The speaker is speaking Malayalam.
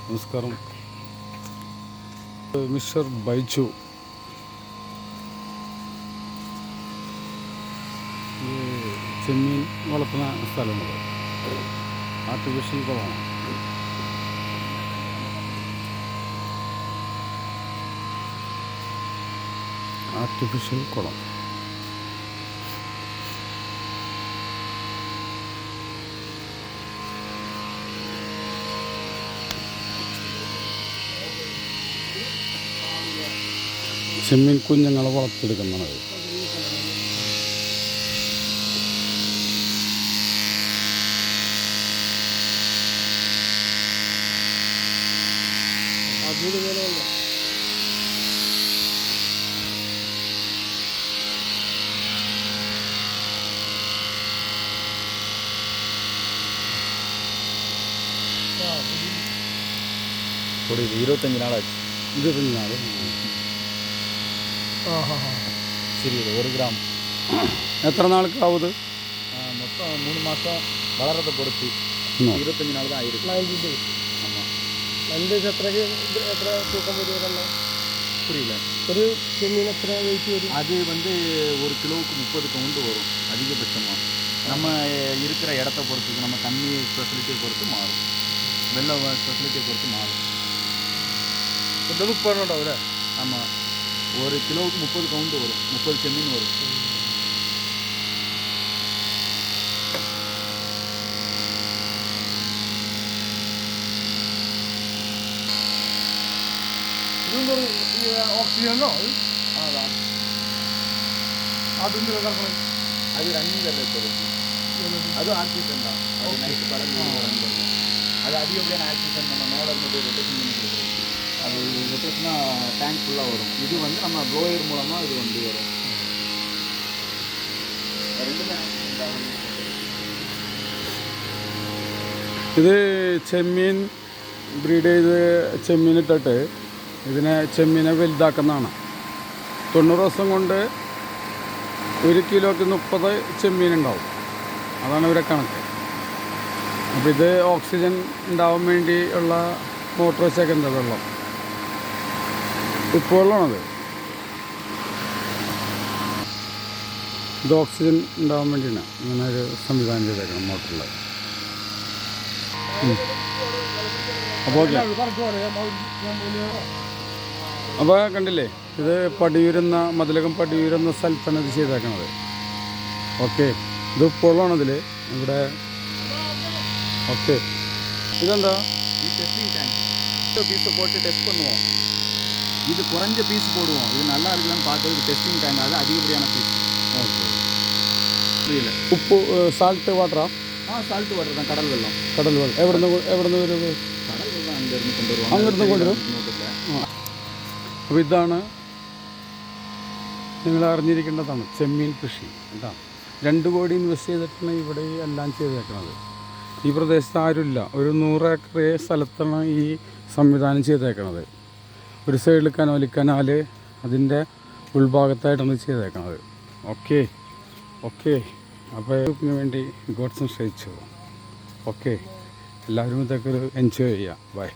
നമസ്കാരം. മിസ്റ്റർ ബൈജു ചെമ്മീൻ വളർത്തുന്ന സ്ഥലമുണ്ട്. ആർട്ടിഫിഷ്യൽ കുളമാണ്. ആർട്ടിഫിഷ്യൽ കുളം. ചെമ്മീൻ കുഞ്ഞുങ്ങളെ വളർത്തിയെടുക്കുന്നതാണ്. ஒரு 25 நாள் ஆச்சு. 25 நாள். சரி, 1 கிராம். എത്ര നാൾക്കാവത്? மொத்தம் 3 மாதம் വളർന്നதை പൊറുത്ത് 25 നാൾ தான் ആയിരിക്കും. 90 days. ஆமாம். 90 days എത്ര തൂക്കം വരുമല്ലോ? புரியல. ഒരു ചെമ്മീൻ എത്ര വെയിറ്റ് വരും? அது வந்து 1 கிலோவுக்கு 30 பவுண்டு வரும் அதிகபட்சமாக. நம்ம இருக்கிற இடத்த பொறுத்து, நம்ம தண்ணி ஃபெசிலிட்டியை பொறுத்து மாறும், வெள்ள ஃபெசிலிட்டியை பொறுத்து மாறும். 30 ഉണ്ടാവും അല്ലേ? ஆமாம், 1 கிலோவுக்கு 30 பவுண்டு வரும், 30 செம்மீன் வரும். ഓക്സിജനോ? அதான் അതൊന്നും കിടക്കണം. அது ரன்னிங் இல்லை இப்போதைக்கு. அது ஆக்சிஜன் தான். அது நைட்டு பறந்து ரன் பண்ணுவோம். அது அதிகப்படியான ஆக்சிஜன் நம்ம மேலே இருந்து ரொட்டேஷன் பண்ணி கொடுக்குறோம். அது ரொட்டேஷனாக டேங்க் ஃபுல்லாக வரும். இது வந்து நம்ம ப்ளோயர் மூலமாக இது வந்து வரும். ரெண்டுமே ஆக்சிஜன் தான். ഇത് ചെമ്മീൻ ബ്രീഡ് ചെയ്ത് ചെമ്മീനിട്ടിട്ട് ചെമ്മീനെ വലുതാക്കുന്നതാണ്. 90 ദിവസം കൊണ്ട് 1 കിലോയ്ക്ക് 30 ചെമ്മീനുണ്ടാവും. അതാണ് ഇവരെ കണക്ക്. അപ്പോൾ ഇത് ഓക്സിജൻ ഉണ്ടാവാൻ വേണ്ടി ഉള്ള മോട്ടർ വെച്ചേക്കുന്നത് വെള്ളം, ഉപ്പ് വെള്ളമാണത്. ഇത് ഓക്സിജൻ ഉണ്ടാവാൻ വേണ്ടിയാണ് ഇങ്ങനെ ഒരു സംവിധാനം ചെയ്തേക്കണം മോട്ടറിൽ. അപ്പോൾ ഓക്കെ. അപ്പോൾ കണ്ടില്ലേ, ഇത് പടിയൂരുന്ന മതിലകം പടിയൂരുന്ന സ്ഥലത്താണ് ഇത് ചെയ്തേക്കണത്. ഓക്കെ, ഇത് ഉപ്പുള്ളതാണ് ഇതിൽ ഇവിടെ. ഓക്കെ, ഇതെന്താ? இது டெஸ்டிங் டேங்க். பீஸை போட்டு டெஸ்ட் பண்ணுவோம். இது குறைஞ்ச பீஸ் போடுவோம். இது நல்லா இருக்குதான்னு பார்க்கறதுக்கு டெஸ்டிங் டேங்க். அது அதிகப்படியான பீஸ். ഓക്കെ. புரியல. ഉപ്പ് സാൾട്ട് വാട്ടറാ? சால்ட் வாட்டர் தான், கடல் வெள்ளம். കടൽ വെള്ളം. എവിടെ നിന്ന് വരുന്നത്? கடல் வெள்ளம் அங்கேருந்து கொண்டு வருவாங்க. അങ്ങിരുന്ന് കൊണ്ടുവരും. இங்கോട്ടില്ല. അപ്പോൾ ഇതാണ് നിങ്ങൾ അറിഞ്ഞിരിക്കേണ്ടതാണ് ചെമ്മീൻ കൃഷി. കേട്ടോ, 2 കോടി ഇൻവെസ്റ്റ് ചെയ്തിട്ടാണ് ഇവിടെ എല്ലാം ചെയ്തേക്കുന്നത്. ഈ പ്രദേശത്ത് ആരുമില്ല. ഒരു 100 ഏക്കർ സ്ഥലത്താണ് ഈ സംവിധാനം ചെയ്തേക്കുന്നത്. ഒരു സൈഡിൽ കനാല് അതിൻ്റെ ഉൾഭാഗത്തായിട്ടാണ് ചെയ്തേക്കുന്നത്. Okay okay. അപ്പോൾ ഇതിന് വേണ്ടി ഗോഡ്സൺ ക്ഷയിച്ചു. ഓക്കെ, എല്ലാവരും ഇതൊക്കെ ഒരു എൻജോയ് ചെയ്യുക. ബൈ.